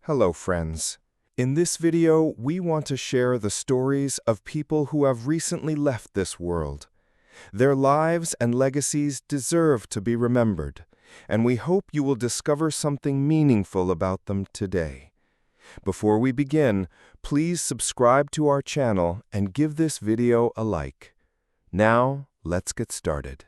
Hello, friends. In this video, we want to share the stories of people who have recently left this world. Their lives and legacies deserve to be remembered, and we hope you will discover something meaningful about them today. Before we begin, please subscribe to our channel and give this video a like. Now, let's get started.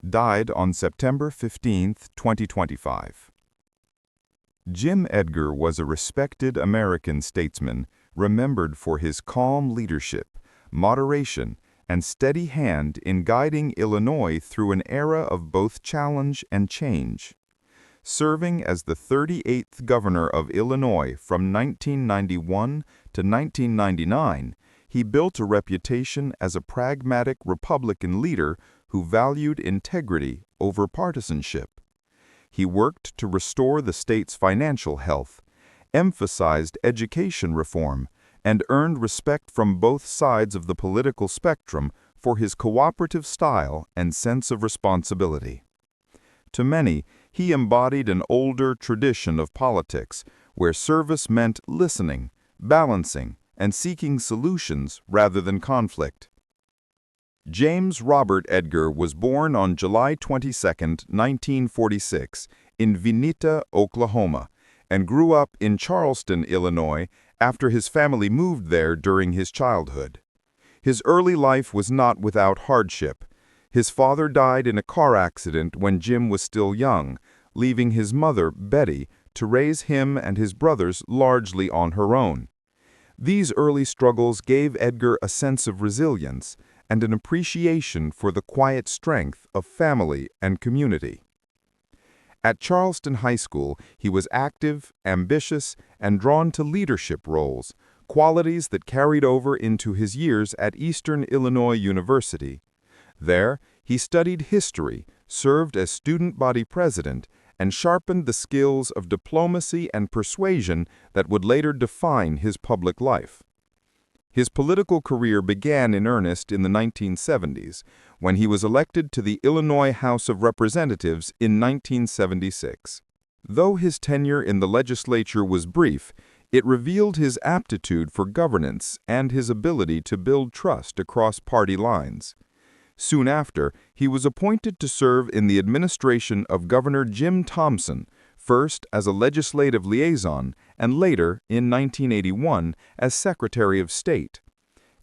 Died on September 15, 2025. Jim Edgar was a respected American statesman, remembered for his calm leadership, moderation, and steady hand in guiding Illinois through an era of both challenge and change. Serving as the 38th governor of Illinois from 1991 to 1999, he built a reputation as a pragmatic Republican leader who valued integrity over partisanship. He worked to restore the state's financial health, emphasized education reform, and earned respect from both sides of the political spectrum for his cooperative style and sense of responsibility. To many, he embodied an older tradition of politics where service meant listening, balancing, and seeking solutions rather than conflict. James Robert Edgar was born on July 22, 1946, in Vinita, Oklahoma, and grew up in Charleston, Illinois, after his family moved there during his childhood. His early life was not without hardship. His father died in a car accident when Jim was still young, leaving his mother, Betty, to raise him and his brothers largely on her own. These early struggles gave Edgar a sense of resilience and an appreciation for the quiet strength of family and community. At Charleston High School, he was active, ambitious, and drawn to leadership roles, qualities that carried over into his years at Eastern Illinois University. There, he studied history, served as student body president, and sharpened the skills of diplomacy and persuasion that would later define his public life. His political career began in earnest in the 1970s, when he was elected to the Illinois House of Representatives in 1976. Though his tenure in the legislature was brief, it revealed his aptitude for governance and his ability to build trust across party lines. Soon after, he was appointed to serve in the administration of Governor Jim Thompson, first as a legislative liaison and later, in 1981, as Secretary of State.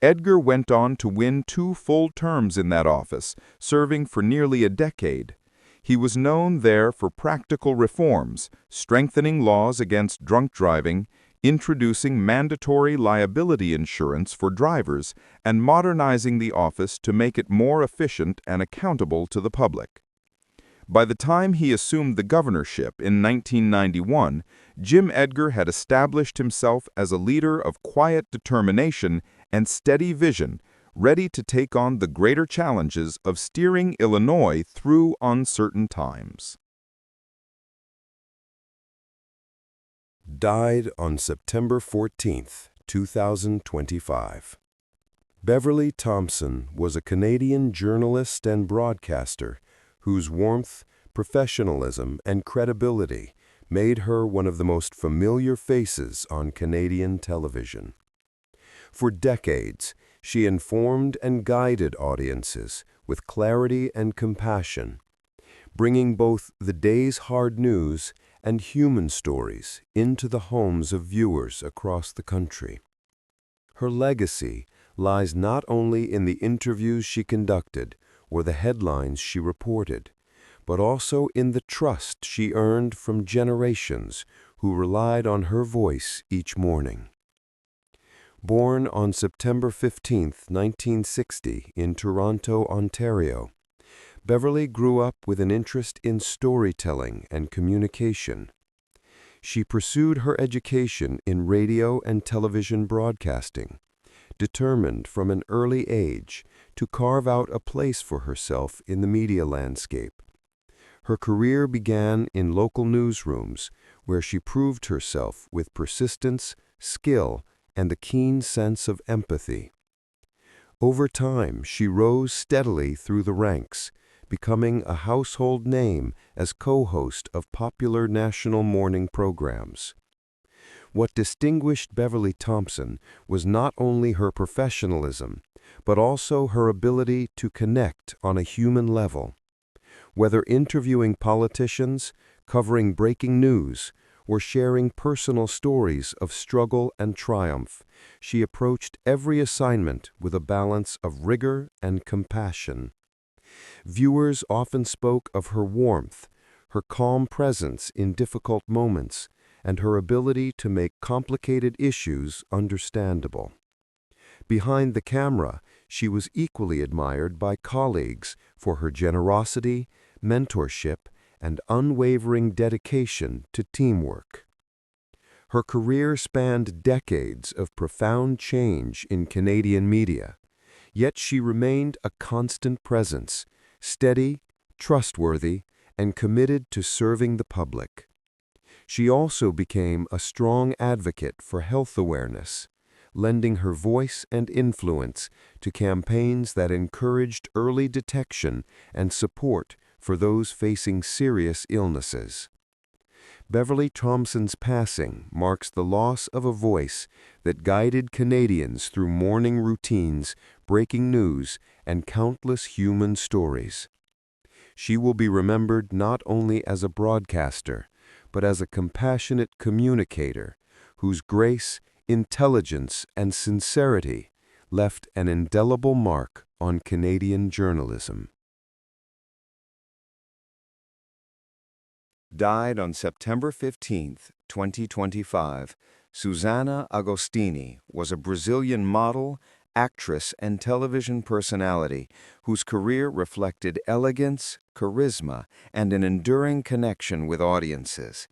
Edgar went on to win 2 full terms in that office, serving for nearly a decade. He was known there for practical reforms, strengthening laws against drunk driving, introducing mandatory liability insurance for drivers, and modernizing the office to make it more efficient and accountable to the public. By the time he assumed the governorship in 1991, Jim Edgar had established himself as a leader of quiet determination and steady vision, ready to take on the greater challenges of steering Illinois through uncertain times. Died on September 14, 2025. Beverly Thompson was a Canadian journalist and broadcaster whose warmth, professionalism, and credibility made her one of the most familiar faces on Canadian television. For decades, she informed and guided audiences with clarity and compassion, bringing both the day's hard news and human stories into the homes of viewers across the country. Her legacy lies not only in the interviews she conducted or the headlines she reported, but also in the trust she earned from generations who relied on her voice each morning. Born on September 15, 1960, in Toronto, Ontario, Beverly grew up with an interest in storytelling and communication. She pursued her education in radio and television broadcasting, determined from an early age to carve out a place for herself in the media landscape. Her career began in local newsrooms, where she proved herself with persistence, skill, and a keen sense of empathy. Over time, she rose steadily through the ranks, becoming a household name as co-host of popular national morning programs. What distinguished Beverly Thompson was not only her professionalism, but also her ability to connect on a human level. Whether interviewing politicians, covering breaking news, or sharing personal stories of struggle and triumph, she approached every assignment with a balance of rigor and compassion. Viewers often spoke of her warmth, her calm presence in difficult moments, and her ability to make complicated issues understandable. Behind the camera, she was equally admired by colleagues for her generosity, mentorship, and unwavering dedication to teamwork. Her career spanned decades of profound change in Canadian media, yet she remained a constant presence, steady, trustworthy, and committed to serving the public. She also became a strong advocate for health awareness, lending her voice and influence to campaigns that encouraged early detection and support for those facing serious illnesses. Beverly Thompson's passing marks the loss of a voice that guided Canadians through morning routines, breaking news, and countless human stories. She will be remembered not only as a broadcaster, but as a compassionate communicator whose grace, intelligence, and sincerity left an indelible mark on Canadian journalism. Died on September 15, 2025, Susana Agostini was a Brazilian model, actress, and television personality whose career reflected elegance, charisma, and an enduring connection with audiences.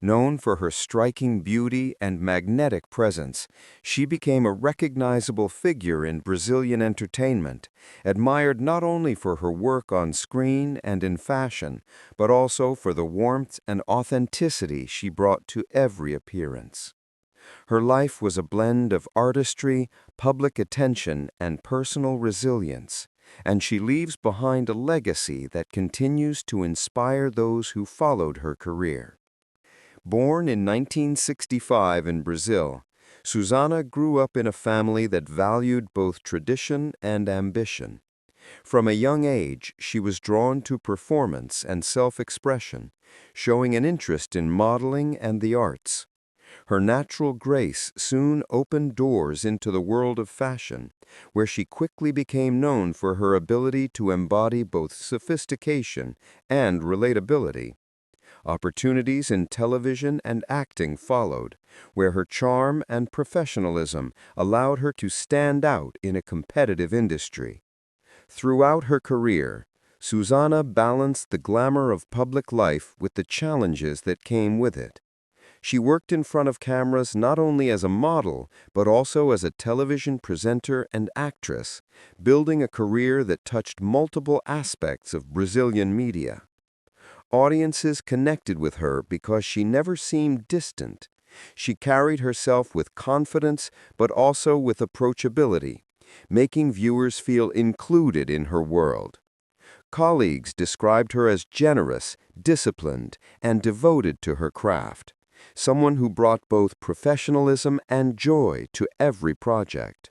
Known for her striking beauty and magnetic presence, she became a recognizable figure in Brazilian entertainment, admired not only for her work on screen and in fashion, but also for the warmth and authenticity she brought to every appearance. Her life was a blend of artistry, public attention, and personal resilience, and she leaves behind a legacy that continues to inspire those who followed her career. Born in 1965 in Brazil, Susana grew up in a family that valued both tradition and ambition. From a young age, she was drawn to performance and self-expression, showing an interest in modeling and the arts. Her natural grace soon opened doors into the world of fashion, where she quickly became known for her ability to embody both sophistication and relatability. Opportunities in television and acting followed, where her charm and professionalism allowed her to stand out in a competitive industry. Throughout her career, Susana balanced the glamour of public life with the challenges that came with it. She worked in front of cameras not only as a model, but also as a television presenter and actress, building a career that touched multiple aspects of Brazilian media. Audiences connected with her because she never seemed distant. She carried herself with confidence, but also with approachability, making viewers feel included in her world. Colleagues described her as generous, disciplined, and devoted to her craft, someone who brought both professionalism and joy to every project.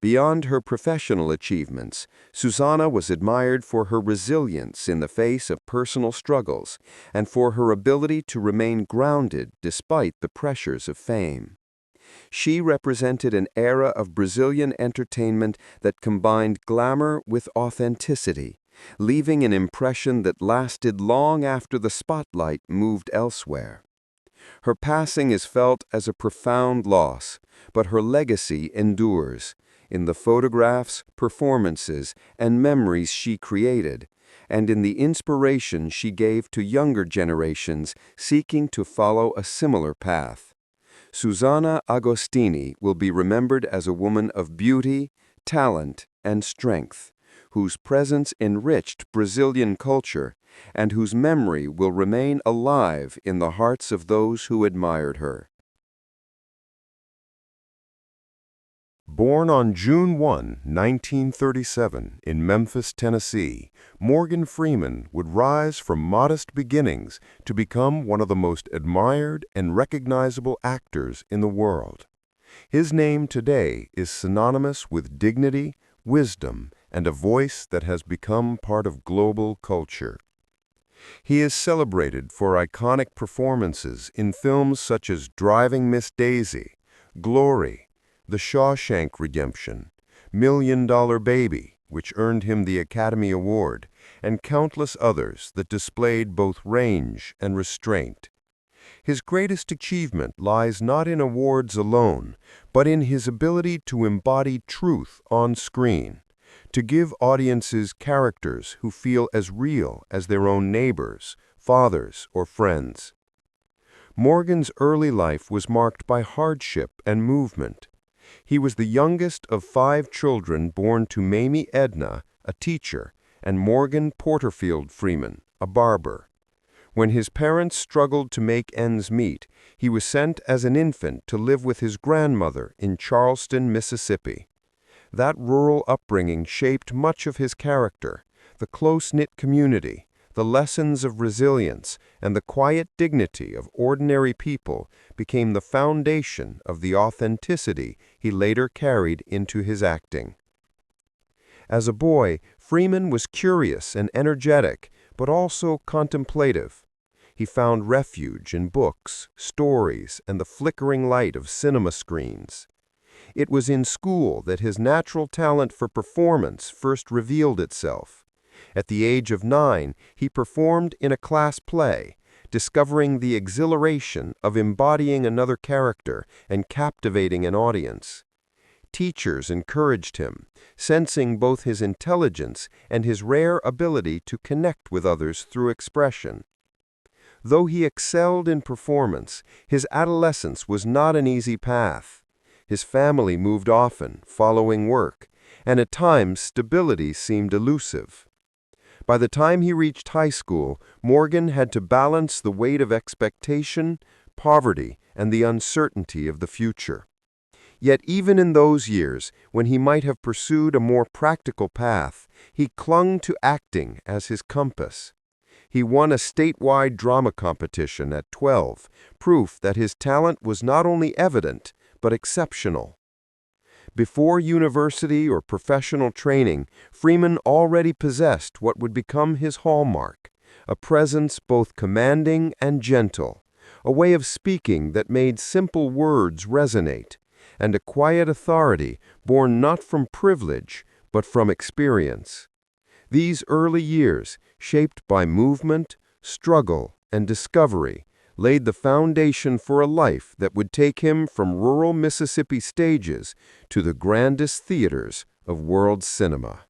Beyond her professional achievements, Susana was admired for her resilience in the face of personal struggles and for her ability to remain grounded despite the pressures of fame. She represented an era of Brazilian entertainment that combined glamour with authenticity, leaving an impression that lasted long after the spotlight moved elsewhere. Her passing is felt as a profound loss, but her legacy endures in the photographs, performances, and memories she created, and in the inspiration she gave to younger generations seeking to follow a similar path. Susana Agostini will be remembered as a woman of beauty, talent, and strength, whose presence enriched Brazilian culture and whose memory will remain alive in the hearts of those who admired her. Born on June 1, 1937, in Memphis, Tennessee, Morgan Freeman would rise from modest beginnings to become one of the most admired and recognizable actors in the world. His name today is synonymous with dignity, wisdom, and a voice that has become part of global culture. He is celebrated for iconic performances in films such as Driving Miss Daisy, Glory, The Shawshank Redemption, $1 Million Baby, which earned him the Academy Award, and countless others that displayed both range and restraint. His greatest achievement lies not in awards alone, but in his ability to embody truth on screen, to give audiences characters who feel as real as their own neighbors, fathers, or friends. Morgan's early life was marked by hardship and movement. He was the youngest of 5 children born to Mamie Edna, a teacher, and Morgan Porterfield Freeman, a barber. When his parents struggled to make ends meet, he was sent as an infant to live with his grandmother in Charleston, Mississippi. That rural upbringing shaped much of his character. The close-knit community, the lessons of resilience, and the quiet dignity of ordinary people became the foundation of the authenticity he later carried into his acting. As a boy, Freeman was curious and energetic, but also contemplative. He found refuge in books, stories, and the flickering light of cinema screens. It was in school that his natural talent for performance first revealed itself. At the age of 9, he performed in a class play, discovering the exhilaration of embodying another character and captivating an audience. Teachers encouraged him, sensing both his intelligence and his rare ability to connect with others through expression. Though he excelled in performance, his adolescence was not an easy path. His family moved often, following work, and at times stability seemed elusive. By the time he reached high school, Morgan had to balance the weight of expectation, poverty, and the uncertainty of the future. Yet even in those years, when he might have pursued a more practical path, he clung to acting as his compass. He won a statewide drama competition at 12, proof that his talent was not only evident, but exceptional. Before university or professional training, Freeman already possessed what would become his hallmark, a presence both commanding and gentle, a way of speaking that made simple words resonate, and a quiet authority born not from privilege, but from experience. These early years, shaped by movement, struggle, and discovery, laid the foundation for a life that would take him from rural Mississippi stages to the grandest theaters of world cinema.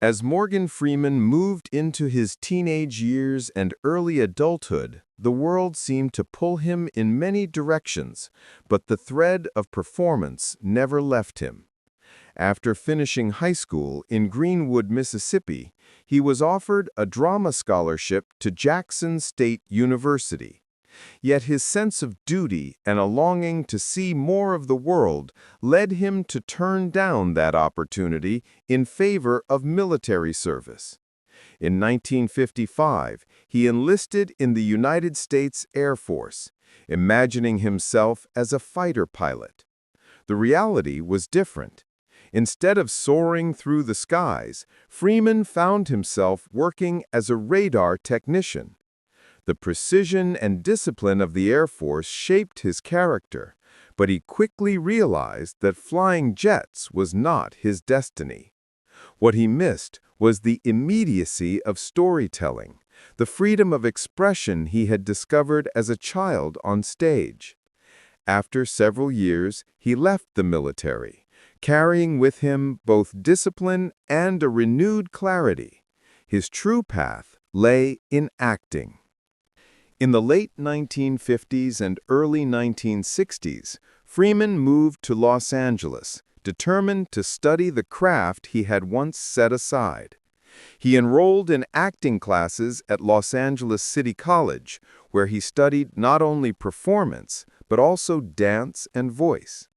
As Morgan Freeman moved into his teenage years and early adulthood, the world seemed to pull him in many directions, but the thread of performance never left him. After finishing high school in Greenwood, Mississippi, he was offered a drama scholarship to Jackson State University. Yet his sense of duty and a longing to see more of the world led him to turn down that opportunity in favor of military service. In 1955, he enlisted in the United States Air Force, imagining himself as a fighter pilot. The reality was different. Instead of soaring through the skies, Freeman found himself working as a radar technician. The precision and discipline of the Air Force shaped his character, but he quickly realized that flying jets was not his destiny. What he missed was the immediacy of storytelling, the freedom of expression he had discovered as a child on stage. After several years, he left the military, carrying with him both discipline and a renewed clarity. His true path lay in acting. In the late 1950s and early 1960s, Freeman moved to Los Angeles, determined to study the craft he had once set aside. He enrolled in acting classes at Los Angeles City College, where he studied not only performance, but also dance and voice.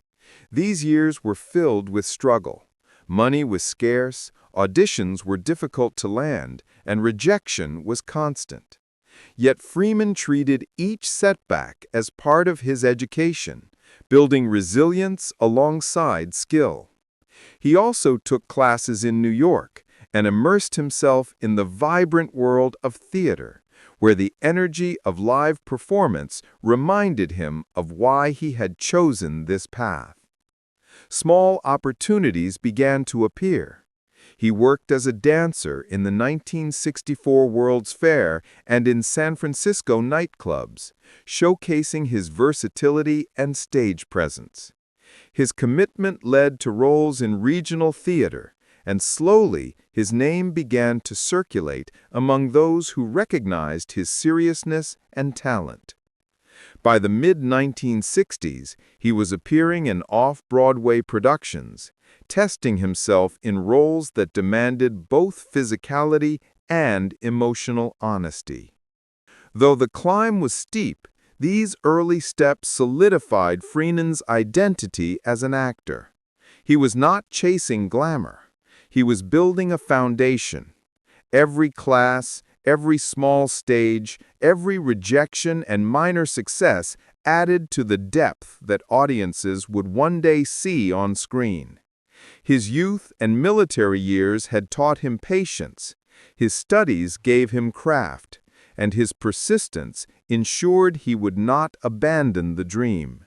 These years were filled with struggle. Money was scarce, auditions were difficult to land, and rejection was constant. Yet Freeman treated each setback as part of his education, building resilience alongside skill. He also took classes in New York and immersed himself in the vibrant world of theater, where the energy of live performance reminded him of why he had chosen this path. Small opportunities began to appear. He worked as a dancer in the 1964 World's Fair and in San Francisco nightclubs, showcasing his versatility and stage presence. His commitment led to roles in regional theater, and slowly his name began to circulate among those who recognized his seriousness and talent. By the mid-1960s, he was appearing in off-Broadway productions, testing himself in roles that demanded both physicality and emotional honesty. Though the climb was steep, these early steps solidified Freeman's identity as an actor. He was not chasing glamour. He was building a foundation. Every class, every small stage, every rejection and minor success added to the depth that audiences would one day see on screen. His youth and military years had taught him patience. His studies gave him craft, and his persistence ensured he would not abandon the dream.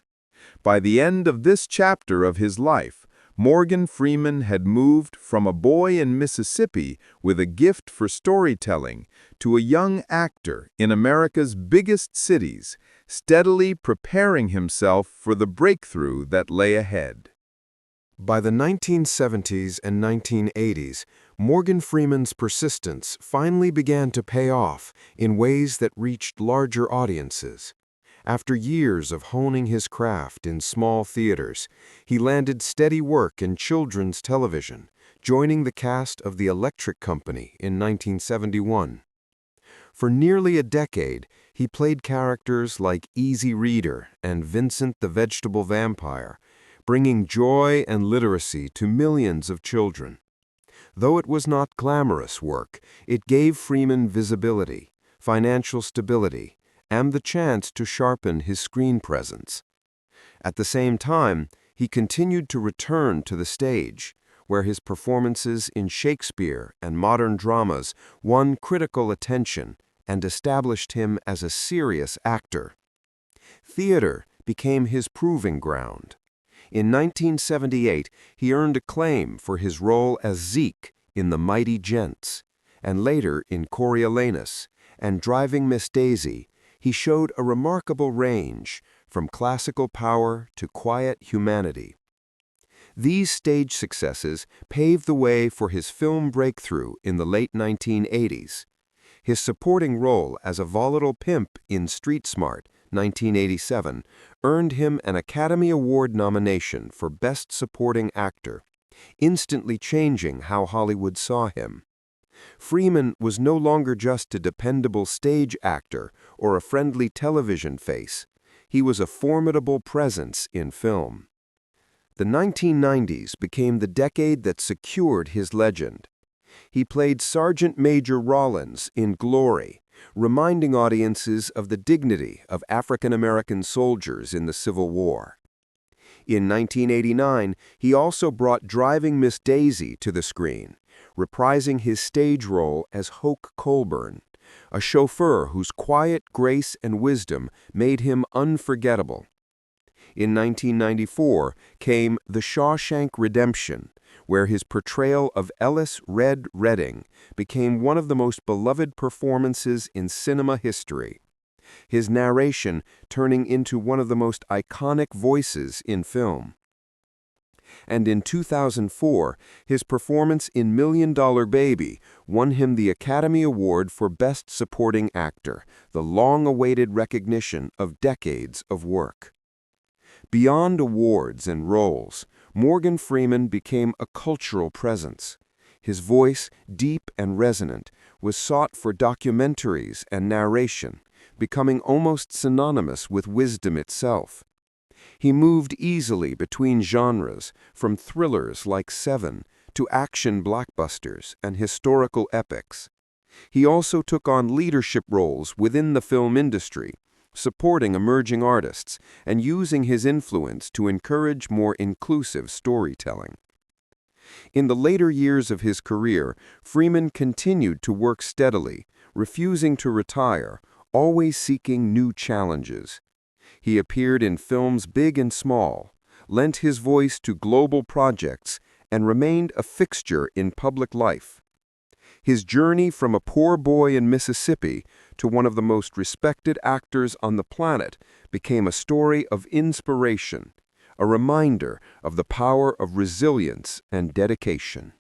By the end of this chapter of his life, Morgan Freeman had moved from a boy in Mississippi with a gift for storytelling to a young actor in America's biggest cities, steadily preparing himself for the breakthrough that lay ahead. By the 1970s and 1980s, Morgan Freeman's persistence finally began to pay off in ways that reached larger audiences. After years of honing his craft in small theaters, he landed steady work in children's television, joining the cast of The Electric Company in 1971. For nearly a decade, he played characters like Easy Reader and Vincent the Vegetable Vampire, bringing joy and literacy to millions of children. Though it was not glamorous work, it gave Freeman visibility, financial stability, and the chance to sharpen his screen presence. At the same time, he continued to return to the stage, where his performances in Shakespeare and modern dramas won critical attention and established him as a serious actor. Theater became his proving ground. In 1978, he earned acclaim for his role as Zeke in The Mighty Gents, and later in Coriolanus and Driving Miss Daisy. He showed a remarkable range, from classical power to quiet humanity. These stage successes paved the way for his film breakthrough in the late 1980s. His supporting role as a volatile pimp in Street Smart, 1987, earned him an Academy Award nomination for Best Supporting Actor, instantly changing how Hollywood saw him. Freeman was no longer just a dependable stage actor or a friendly television face. He was a formidable presence in film. The 1990s became the decade that secured his legend. He played Sergeant Major Rollins in Glory, reminding audiences of the dignity of African American soldiers in the Civil War. In 1989, he also brought Driving Miss Daisy to the screen, reprising his stage role as Hoke Colburn, a chauffeur whose quiet grace and wisdom made him unforgettable. In 1994 came The Shawshank Redemption, where his portrayal of Ellis "Red" Redding became one of the most beloved performances in cinema history, his narration turning into one of the most iconic voices in film. And in 2004, his performance in Million Dollar Baby won him the Academy Award for Best Supporting Actor, the long-awaited recognition of decades of work. Beyond awards and roles, Morgan Freeman became a cultural presence. His voice, deep and resonant, was sought for documentaries and narration, becoming almost synonymous with wisdom itself. He moved easily between genres, from thrillers like Seven to action blockbusters and historical epics. He also took on leadership roles within the film industry, supporting emerging artists and using his influence to encourage more inclusive storytelling. In the later years of his career, Freeman continued to work steadily, refusing to retire, always seeking new challenges. He appeared in films big and small, lent his voice to global projects, and remained a fixture in public life. His journey from a poor boy in Mississippi to one of the most respected actors on the planet became a story of inspiration, a reminder of the power of resilience and dedication.